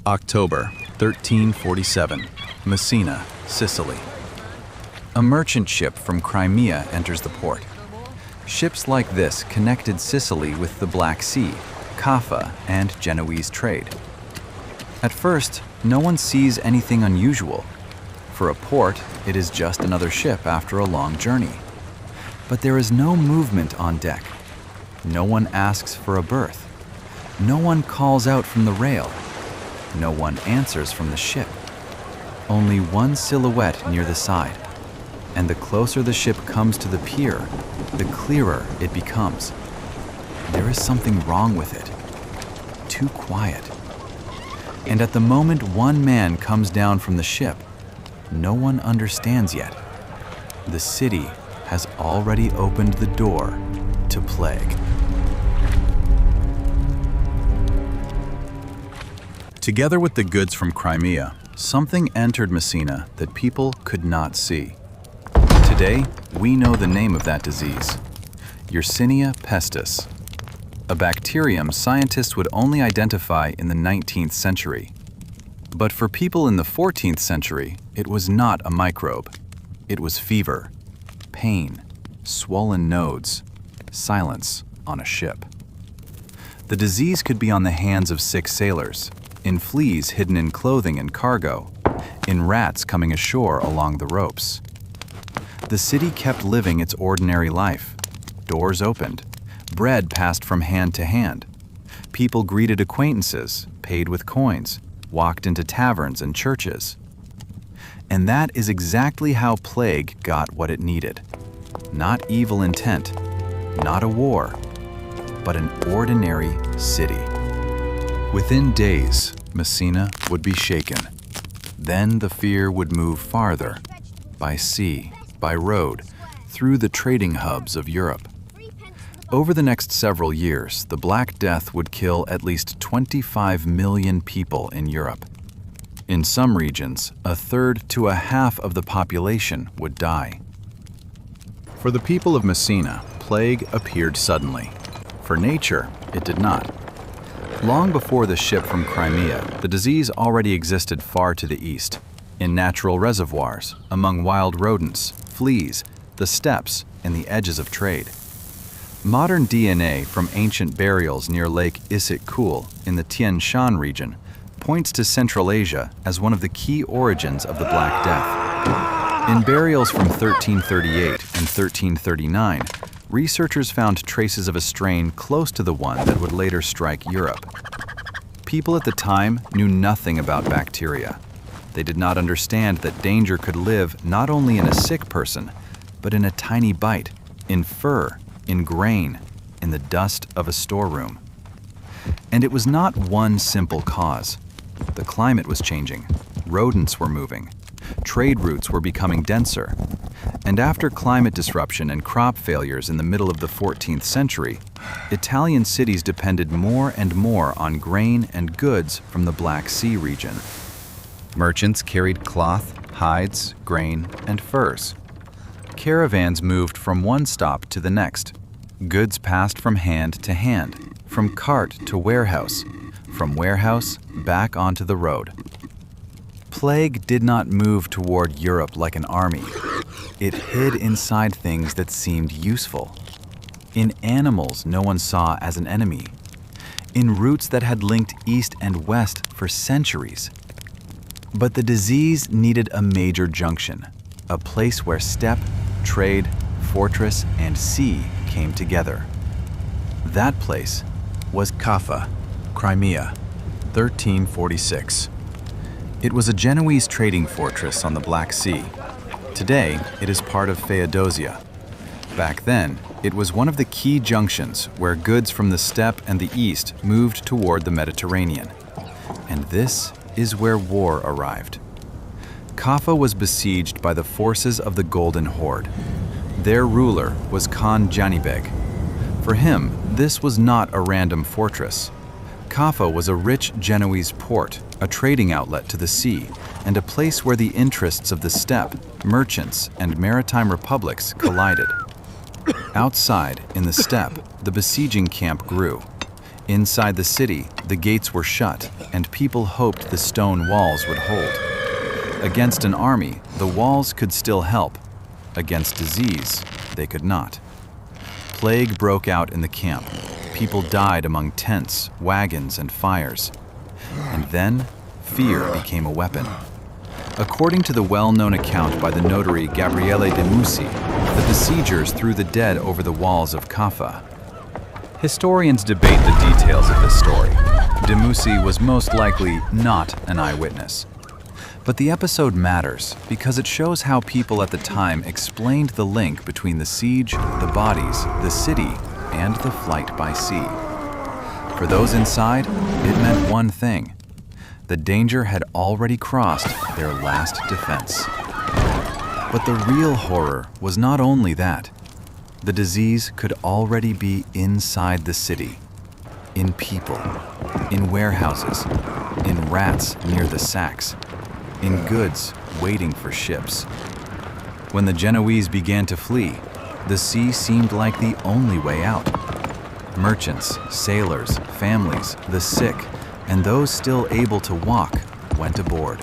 October 1347, Messina, Sicily. A merchant ship from Crimea enters the port. Ships like this connected Sicily with the Black Sea, Kaffa, and Genoese trade. At first, no one sees anything unusual. For a port, it is just another ship after a long journey. But there is no movement on deck. No one asks for a berth. No one calls out from the rail. No one answers from the ship. Only one silhouette near the side. And the closer the ship comes to the pier, the clearer it becomes. There is something wrong with it. Too quiet. And at the moment one man comes down from the ship, no one understands yet. The city has already opened the door to plague. Together with the goods from Crimea, something entered Messina that people could not see. Today, we know the name of that disease, Yersinia pestis, a bacterium scientists would only identify in the 19th century. But for people in the 14th century, it was not a microbe. It was fever, pain, swollen nodes, silence on a ship. The disease could be on the hands of sick sailors, in fleas hidden in clothing and cargo, in rats coming ashore along the ropes. The city kept living its ordinary life. Doors opened. Bread passed from hand to hand. People greeted acquaintances, paid with coins, walked into taverns and churches. And that is exactly how plague got what it needed. Not evil intent, not a war, but an ordinary city. Within days, Messina would be shaken. Then the fear would move farther, by sea, by road, through the trading hubs of Europe. Over the next several years, the Black Death would kill at least 25 million people in Europe. In some regions, a third to a half of the population would die. For the people of Messina, plague appeared suddenly. For nature, it did not. Long before the ship from Crimea, the disease already existed far to the east, in natural reservoirs, among wild rodents, fleas, the steppes, and the edges of trade. Modern DNA from ancient burials near Lake Issyk-Kul in the Tian Shan region points to Central Asia as one of the key origins of the Black Death. In burials from 1338 and 1339, researchers found traces of a strain close to the one that would later strike Europe. People at the time knew nothing about bacteria. They did not understand that danger could live not only in a sick person, but in a tiny bite, in fur, in grain, in the dust of a storeroom. And it was not one simple cause. The climate was changing. Rodents were moving. Trade routes were becoming denser. And after climate disruption and crop failures in the middle of the 14th century, Italian cities depended more and more on grain and goods from the Black Sea region. Merchants carried cloth, hides, grain, and furs. Caravans moved from one stop to the next. Goods passed from hand to hand, from cart to warehouse, from warehouse back onto the road. Plague did not move toward Europe like an army. It hid inside things that seemed useful. In animals no one saw as an enemy. In routes that had linked east and west for centuries. But the disease needed a major junction, a place where steppe, trade, fortress, and sea came together. That place was Kaffa, Crimea, 1346. It was a Genoese trading fortress on the Black Sea. Today, it is part of Feodosia. Back then, it was one of the key junctions where goods from the steppe and the east moved toward the Mediterranean. And this is where war arrived. Kaffa was besieged by the forces of the Golden Horde. Their ruler was Khan Janibeg. For him, this was not a random fortress. Kaffa was a rich Genoese port, a trading outlet to the sea, and a place where the interests of the steppe, merchants, and maritime republics collided. Outside, in the steppe, the besieging camp grew. Inside the city, the gates were shut, and people hoped the stone walls would hold. Against an army, the walls could still help. Against disease, they could not. Plague broke out in the camp. People died among tents, wagons, and fires. And then, fear became a weapon. According to the well-known account by the notary Gabriele de Mussi, the besiegers threw the dead over the walls of Kaffa. Historians debate the details of this story. De Mussi was most likely not an eyewitness. But the episode matters because it shows how people at the time explained the link between the siege, the bodies, the city, and the flight by sea. For those inside, it meant one thing. The danger had already crossed their last defense. But the real horror was not only that. The disease could already be inside the city, in people, in warehouses, in rats near the sacks, in goods waiting for ships. When the Genoese began to flee, the sea seemed like the only way out. Merchants, sailors, families, the sick, and those still able to walk went aboard.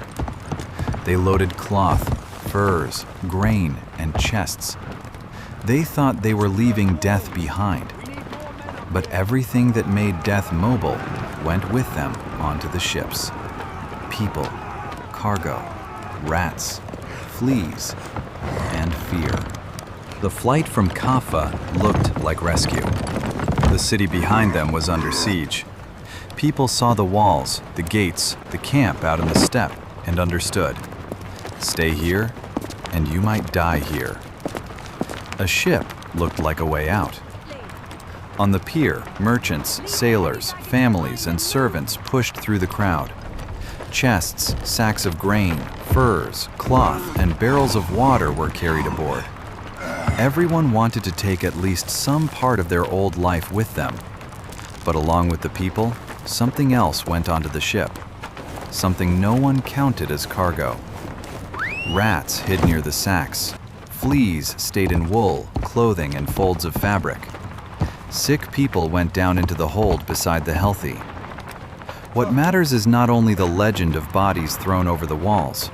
They loaded cloth, furs, grain, and chests. They thought they were leaving death behind. But everything that made death mobile went with them onto the ships. People, cargo, rats, fleas, and fear. The flight from Kaffa looked like rescue. The city behind them was under siege. People saw the walls, the gates, the camp out in the steppe, and understood. Stay here, and you might die here. A ship looked like a way out. On the pier, merchants, sailors, families, and servants pushed through the crowd. Chests, sacks of grain, furs, cloth, and barrels of water were carried aboard. Everyone wanted to take at least some part of their old life with them. But along with the people, something else went onto the ship. Something no one counted as cargo. Rats hid near the sacks. Fleas stayed in wool, clothing, and folds of fabric. Sick people went down into the hold beside the healthy. What matters is not only the legend of bodies thrown over the walls.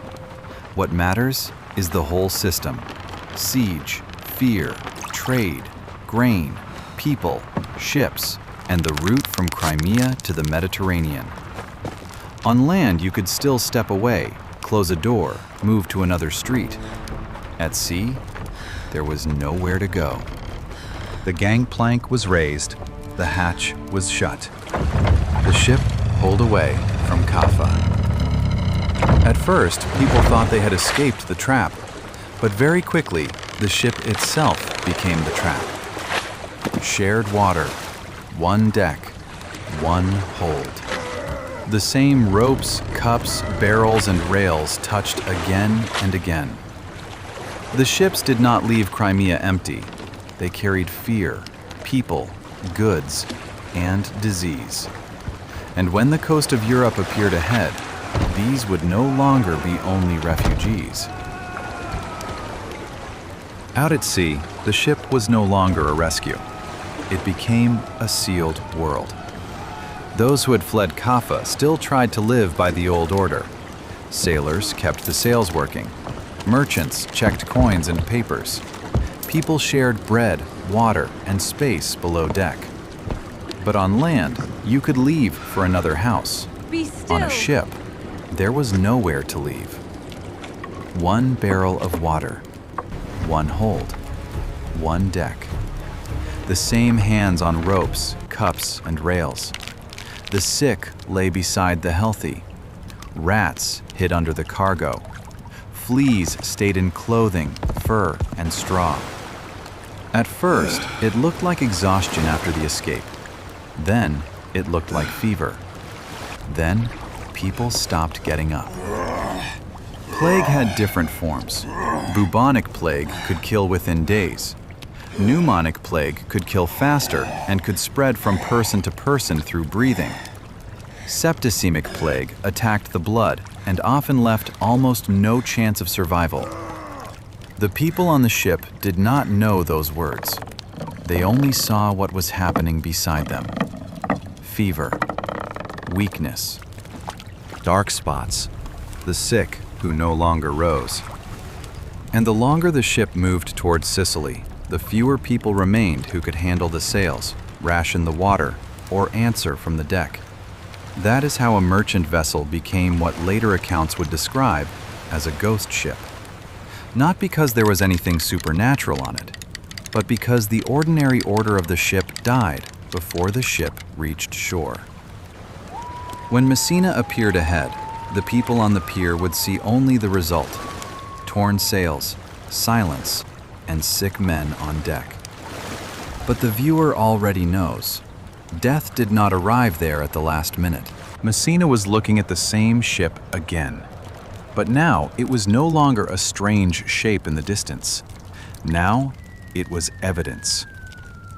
What matters is the whole system. Siege, fear, trade, grain, people, ships, and the route from Crimea to the Mediterranean. On land, you could still step away, close a door, move to another street. At sea, there was nowhere to go. The gangplank was raised, the hatch was shut. The ship pulled away from Kaffa. At first, people thought they had escaped the trap, but very quickly, the ship itself became the trap. Shared water, one deck, one hold. The same ropes, cups, barrels, and rails touched again and again. The ships did not leave Crimea empty. They carried fear, people, goods, and disease. And when the coast of Europe appeared ahead, these would no longer be only refugees. Out at sea, the ship was no longer a rescue. It became a sealed world. Those who had fled Kaffa still tried to live by the old order. Sailors kept the sails working. Merchants checked coins and papers. People shared bread, water, and space below deck. But on land, you could leave for another house. Be still. On a ship, there was nowhere to leave. One barrel of water, one hold, one deck. The same hands on ropes, cups, and rails. The sick lay beside the healthy. Rats hid under the cargo. Fleas stayed in clothing, fur, and straw. At first, it looked like exhaustion after the escape. Then, it looked like fever. Then, people stopped getting up. Plague had different forms. Bubonic plague could kill within days. Pneumonic plague could kill faster and could spread from person to person through breathing. Septicemic plague attacked the blood and often left almost no chance of survival. The people on the ship did not know those words. They only saw what was happening beside them. fever, weakness, dark spots, the sick who no longer rose. And the longer the ship moved towards Sicily, the fewer people remained who could handle the sails, ration the water, or answer from the deck. That is how a merchant vessel became what later accounts would describe as a ghost ship. Not because there was anything supernatural on it, but because the ordinary order of the ship died before the ship reached shore. When Messina appeared ahead, the people on the pier would see only the result: torn sails, silence, and sick men on deck. But the viewer already knows. Death did not arrive there at the last minute. Messina was looking at the same ship again. But now it was no longer a strange shape in the distance. Now it was evidence.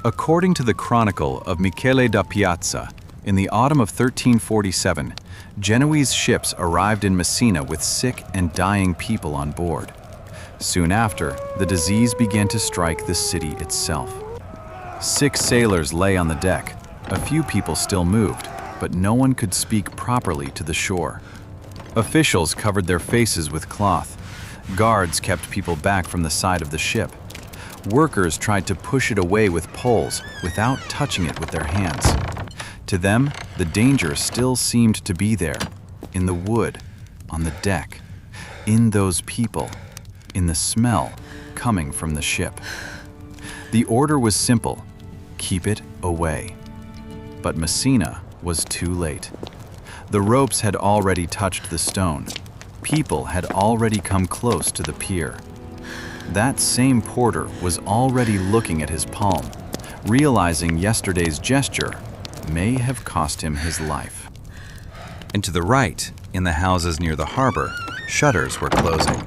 According to the Chronicle of Michele da Piazza, in the autumn of 1347, Genoese ships arrived in Messina with sick and dying people on board. Soon after, the disease began to strike the city itself. Sick sailors lay on the deck. A few people still moved, but no one could speak properly to the shore. Officials covered their faces with cloth. Guards kept people back from the side of the ship. Workers tried to push it away with poles without touching it with their hands. To them, the danger still seemed to be there, in the wood, on the deck, in those people, in the smell coming from the ship. The order was simple: keep it away. But Messina was too late. The ropes had already touched the stone. People had already come close to the pier. That same porter was already looking at his palm, realizing yesterday's gesture may have cost him his life. And to the right, in the houses near the harbor, shutters were closing.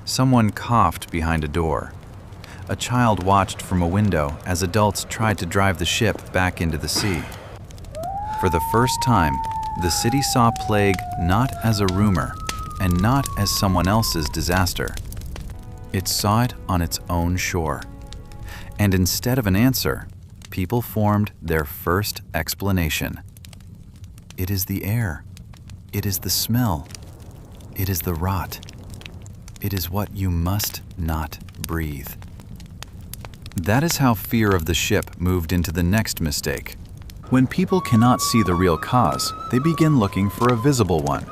Someone coughed behind a door. A child watched from a window as adults tried to drive the ship back into the sea. For the first time, the city saw plague not as a rumor and not as someone else's disaster. It saw it on its own shore. And instead of an answer, people formed their first explanation. It is the air. It is the smell. It is the rot. It is what you must not breathe. That is how fear of the ship moved into the next mistake. When people cannot see the real cause, they begin looking for a visible one.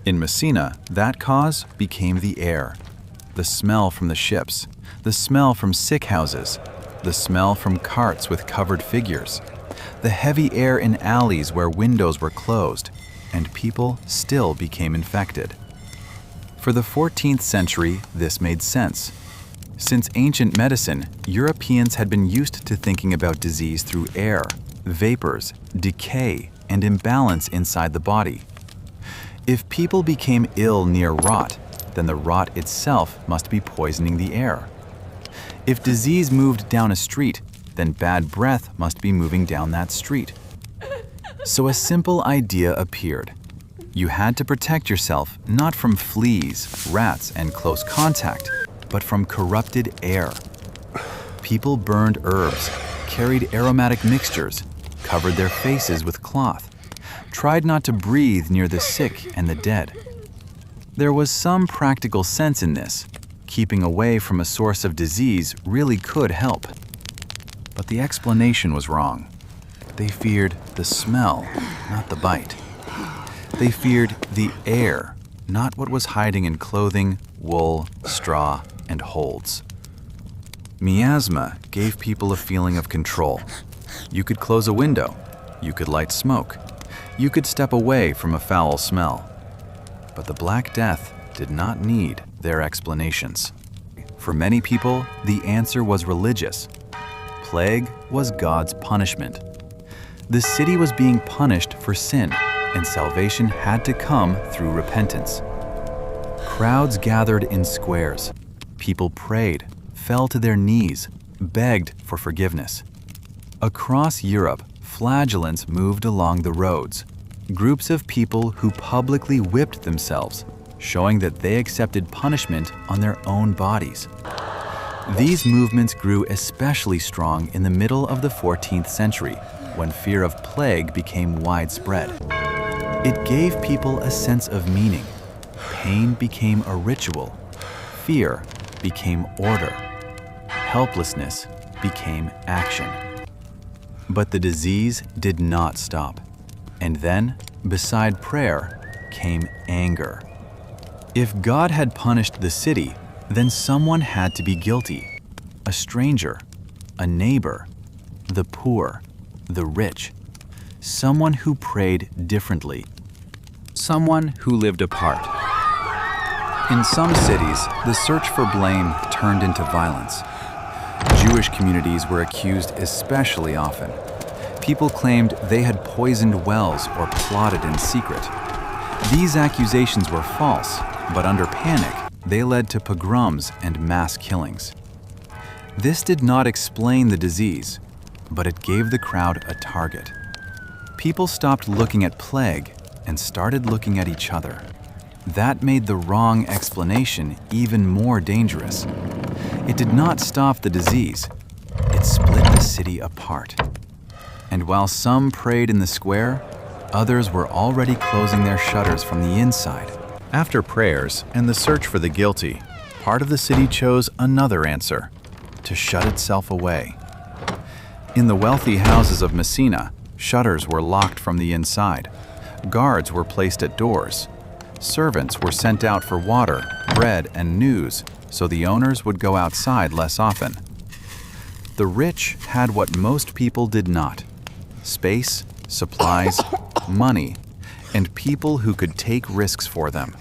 In Messina, that cause became the air. The smell from the ships, the smell from sick houses, the smell from carts with covered figures, the heavy air in alleys where windows were closed, and people still became infected. For the 14th century, this made sense. Since ancient medicine, Europeans had been used to thinking about disease through air, vapors, decay, and imbalance inside the body. If people became ill near rot, then the rot itself must be poisoning the air. If disease moved down a street, then bad breath must be moving down that street. So a simple idea appeared. You had to protect yourself not from fleas, rats, and close contact, but from corrupted air. People burned herbs, carried aromatic mixtures, covered their faces with cloth, tried not to breathe near the sick and the dead. There was some practical sense in this. Keeping away from a source of disease really could help. But the explanation was wrong. They feared the smell, not the bite. They feared the air, not what was hiding in clothing, wool, straw, and holds. Miasma gave people a feeling of control. You could close a window. You could light smoke. You could step away from a foul smell. But the Black Death did not need their explanations. For many people, the answer was religious. Plague was God's punishment. The city was being punished for sin, and salvation had to come through repentance. Crowds gathered in squares. People prayed, fell to their knees, begged for forgiveness. Across Europe, flagellants moved along the roads. Groups of people who publicly whipped themselves, showing that they accepted punishment on their own bodies. These movements grew especially strong in the middle of the 14th century, when fear of plague became widespread. It gave people a sense of meaning. Pain became a ritual. Fear became order. Helplessness became action. But the disease did not stop. And then, beside prayer, came anger. If God had punished the city, then someone had to be guilty. A stranger, a neighbor, the poor, the rich. Someone who prayed differently. Someone who lived apart. In some cities, the search for blame turned into violence. Jewish communities were accused especially often. People claimed they had poisoned wells or plotted in secret. These accusations were false, but under panic, they led to pogroms and mass killings. This did not explain the disease, but it gave the crowd a target. People stopped looking at plague and started looking at each other. That made the wrong explanation even more dangerous. It did not stop the disease. It split the city apart. And while some prayed in the square, others were already closing their shutters from the inside. After prayers and the search for the guilty, part of the city chose another answer: to shut itself away. In the wealthy houses of Messina, shutters were locked from the inside. Guards were placed at doors. Servants were sent out for water, bread, and news, so the owners would go outside less often. The rich had what most people did not: space, supplies, money, and people who could take risks for them.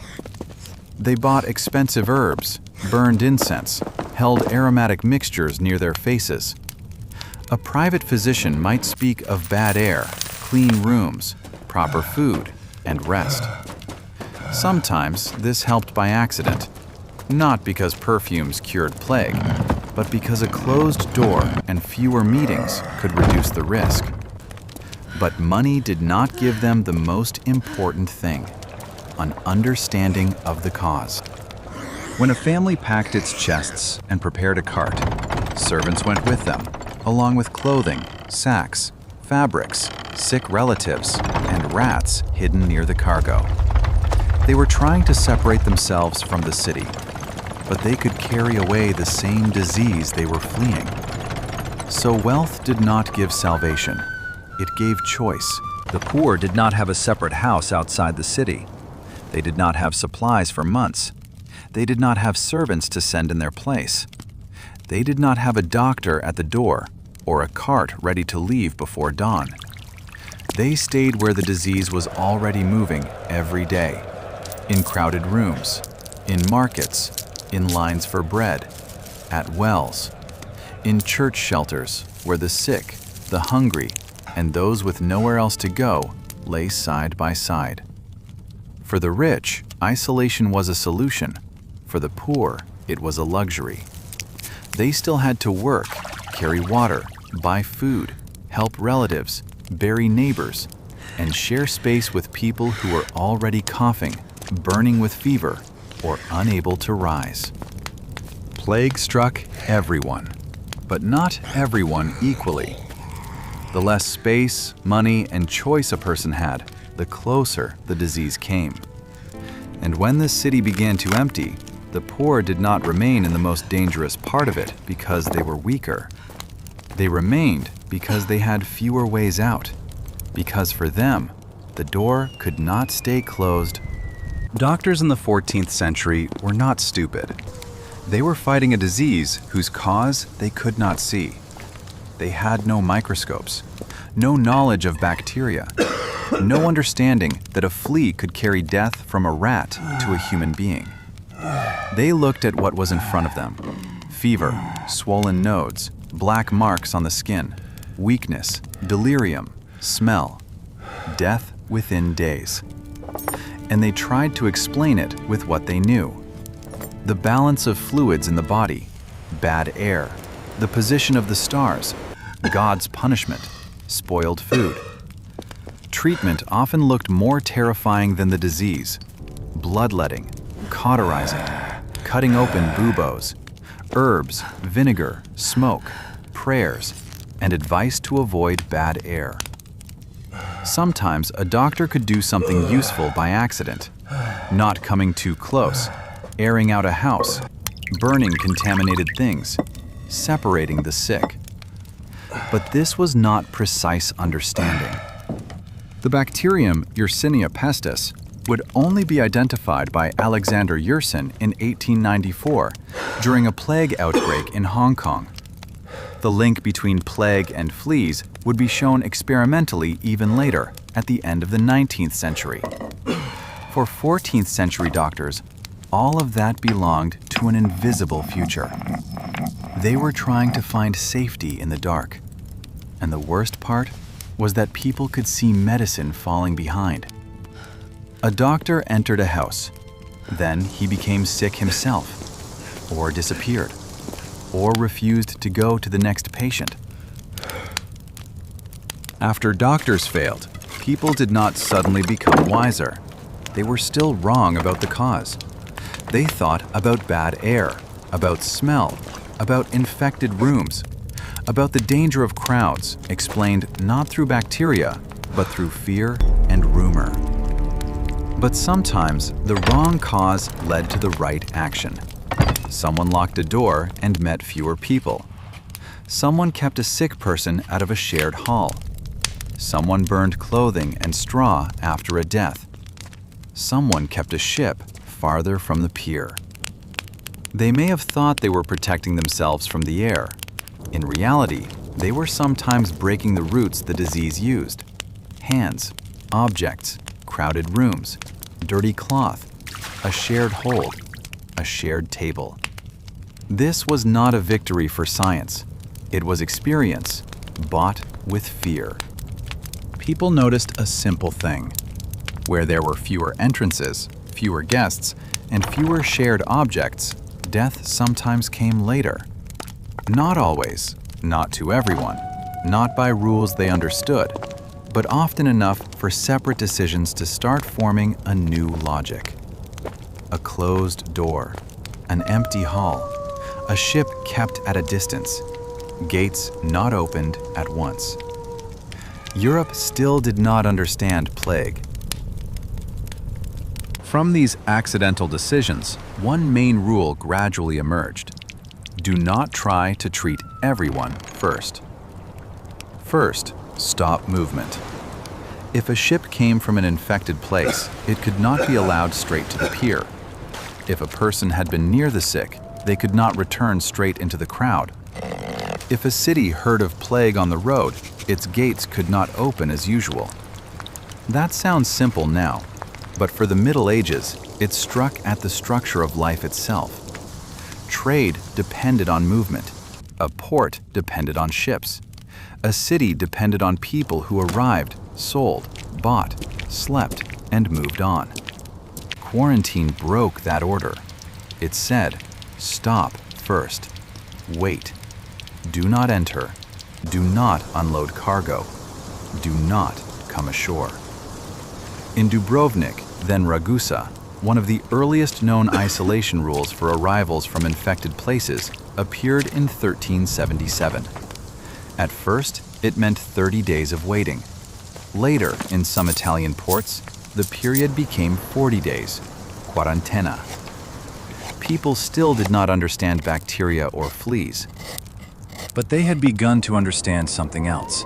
They bought expensive herbs, burned incense, held aromatic mixtures near their faces. A private physician might speak of bad air, clean rooms, proper food, and rest. Sometimes this helped by accident, not because perfumes cured plague, but because a closed door and fewer meetings could reduce the risk. But money did not give them the most important thing: an understanding of the cause. When a family packed its chests and prepared a cart, servants went with them, along with clothing, sacks, fabrics, sick relatives, and rats hidden near the cargo. They were trying to separate themselves from the city, but they could carry away the same disease they were fleeing. So wealth did not give salvation. It gave choice. The poor did not have a separate house outside the city. They did not have supplies for months. They did not have servants to send in their place. They did not have a doctor at the door or a cart ready to leave before dawn. They stayed where the disease was already moving every day, in crowded rooms, in markets, in lines for bread, at wells, in church shelters where the sick, the hungry, and those with nowhere else to go lay side by side. For the rich, isolation was a solution. For the poor, it was a luxury. They still had to work, carry water, buy food, help relatives, bury neighbors, and share space with people who were already coughing, burning with fever, or unable to rise. Plague struck everyone, but not everyone equally. The less space, money, and choice a person had, the closer the disease came. And when the city began to empty, the poor did not remain in the most dangerous part of it because they were weaker. They remained because they had fewer ways out, because for them, the door could not stay closed. Doctors in the 14th century were not stupid. They were fighting a disease whose cause they could not see. They had no microscopes, no knowledge of bacteria, no understanding that a flea could carry death from a rat to a human being. They looked at what was in front of them: fever, swollen nodes, black marks on the skin, weakness, delirium, smell, death within days. And they tried to explain it with what they knew: the balance of fluids in the body, bad air, the position of the stars, God's punishment, spoiled food. Treatment often looked more terrifying than the disease: bloodletting, cauterizing, cutting open buboes, herbs, vinegar, smoke, prayers, and advice to avoid bad air. Sometimes a doctor could do something useful by accident, not coming too close, airing out a house, burning contaminated things, separating the sick. But this was not precise understanding. The bacterium Yersinia pestis would only be identified by Alexander Yersin in 1894 during a plague outbreak in Hong Kong. The link between plague and fleas would be shown experimentally even later, at the end of the 19th century. For 14th century doctors, all of that belonged to an invisible future. They were trying to find safety in the dark. And the worst part was that people could see medicine falling behind. A doctor entered a house. Then he became sick himself, or disappeared, or refused to go to the next patient. After doctors failed, people did not suddenly become wiser. They were still wrong about the cause. They thought about bad air, about smell, about infected rooms, about the danger of crowds, explained not through bacteria, but through fear and rumor. But sometimes the wrong cause led to the right action. Someone locked a door and met fewer people. Someone kept a sick person out of a shared hall. Someone burned clothing and straw after a death. Someone kept a ship farther from the pier. They may have thought they were protecting themselves from the air. In reality, they were sometimes breaking the routes the disease used. Hands, objects, crowded rooms, dirty cloth, a shared hold, a shared table. This was not a victory for science. It was experience, bought with fear. People noticed a simple thing. Where there were fewer entrances, fewer guests, and fewer shared objects, death sometimes came later. Not always, not to everyone, not by rules they understood, but often enough for separate decisions to start forming a new logic. A closed door, an empty hall, a ship kept at a distance, gates not opened at once. Europe still did not understand plague. From these accidental decisions, one main rule gradually emerged. Do not try to treat everyone first. First, stop movement. If a ship came from an infected place, it could not be allowed straight to the pier. If a person had been near the sick, they could not return straight into the crowd. If a city heard of plague on the road, its gates could not open as usual. That sounds simple now, but for the Middle Ages, it struck at the structure of life itself. Trade depended on movement. A port depended on ships. A city depended on people who arrived, sold, bought, slept, and moved on. Quarantine broke that order. It said, stop first. Wait. Do not enter. Do not unload cargo. Do not come ashore. In Dubrovnik, then Ragusa, one of the earliest known isolation rules for arrivals from infected places appeared in 1377. At first, it meant 30 days of waiting. Later, in some Italian ports, the period became 40 days, quarantena. People still did not understand bacteria or fleas, but they had begun to understand something else.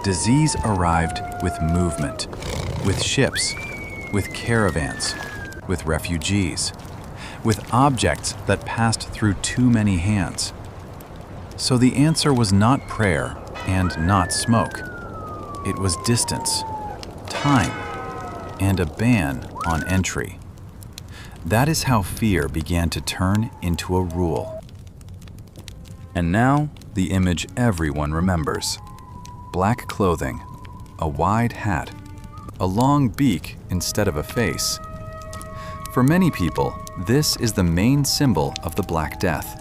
Disease arrived with movement, with ships, with caravans, with refugees, with objects that passed through too many hands. So the answer was not prayer and not smoke. It was distance, time, and a ban on entry. That is how fear began to turn into a rule. And now, the image everyone remembers. Black clothing, a wide hat, a long beak instead of a face. For many people, this is the main symbol of the Black Death.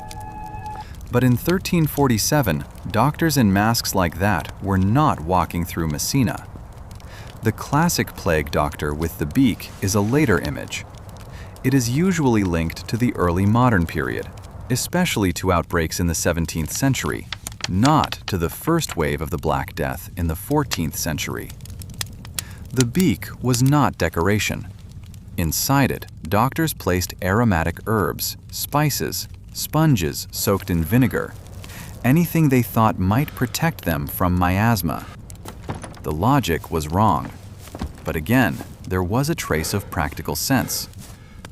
But in 1347, doctors in masks like that were not walking through Messina. The classic plague doctor with the beak is a later image. It is usually linked to the early modern period, especially to outbreaks in the 17th century, not to the first wave of the Black Death in the 14th century. The beak was not decoration. Inside it, doctors placed aromatic herbs, spices, sponges soaked in vinegar, anything they thought might protect them from miasma. The logic was wrong. But again, there was a trace of practical sense.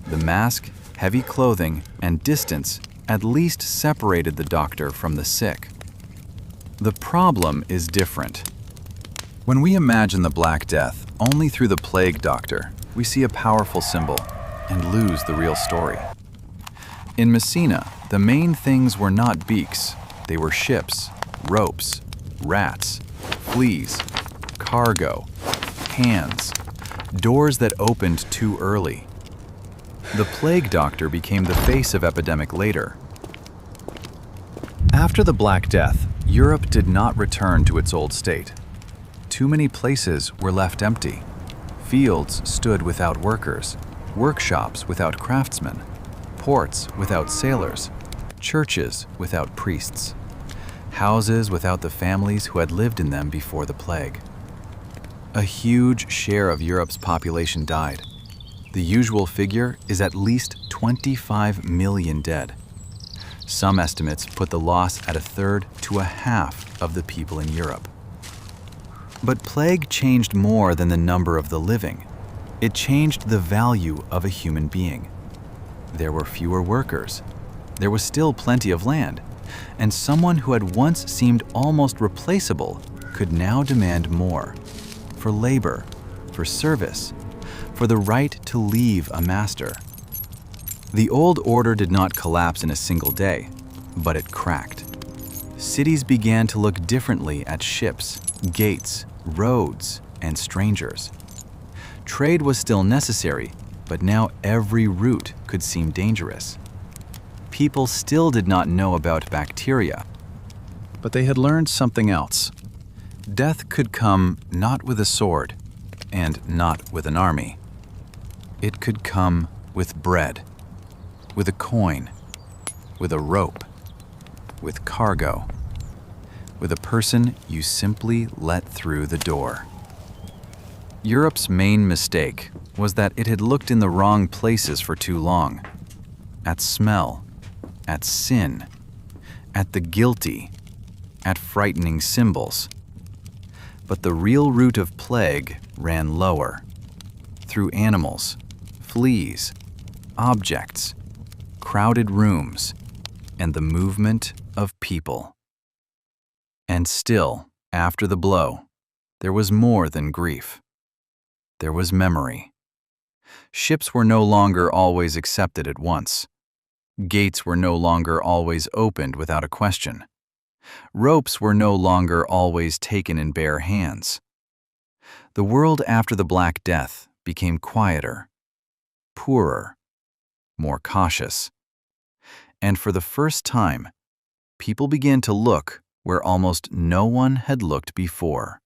The mask, heavy clothing, and distance at least separated the doctor from the sick. The problem is different. When we imagine the Black Death only through the plague doctor, we see a powerful symbol and lose the real story. In Messina, the main things were not beaks. They were ships, ropes, rats, fleas, cargo, hands, doors that opened too early. The plague doctor became the face of epidemic later. After the Black Death, Europe did not return to its old state. Too many places were left empty. Fields stood without workers, workshops without craftsmen, ports without sailors, churches without priests, houses without the families who had lived in them before the plague. A huge share of Europe's population died. The usual figure is at least 25 million dead. Some estimates put the loss at a third to a half of the people in Europe. But plague changed more than the number of the living. It changed the value of a human being. There were fewer workers. There was still plenty of land, and someone who had once seemed almost replaceable could now demand more. For labor, for service, for the right to leave a master. The old order did not collapse in a single day, but it cracked. Cities began to look differently at ships, gates, roads, and strangers. Trade was still necessary, but now every route could seem dangerous. People still did not know about bacteria, but they had learned something else. Death could come not with a sword and not with an army. It could come with bread, with a coin, with a rope, with cargo, with a person you simply let through the door. Europe's main mistake was that it had looked in the wrong places for too long. At smell, at sin, at the guilty, at frightening symbols. But the real root of plague ran lower, through animals, fleas, objects, crowded rooms, and the movement of people. And still, after the blow, there was more than grief. There was memory. Ships were no longer always accepted at once. Gates were no longer always opened without a question. Ropes were no longer always taken in bare hands. The world after the Black Death became quieter, poorer, more cautious. And for the first time, people began to look where almost no one had looked before.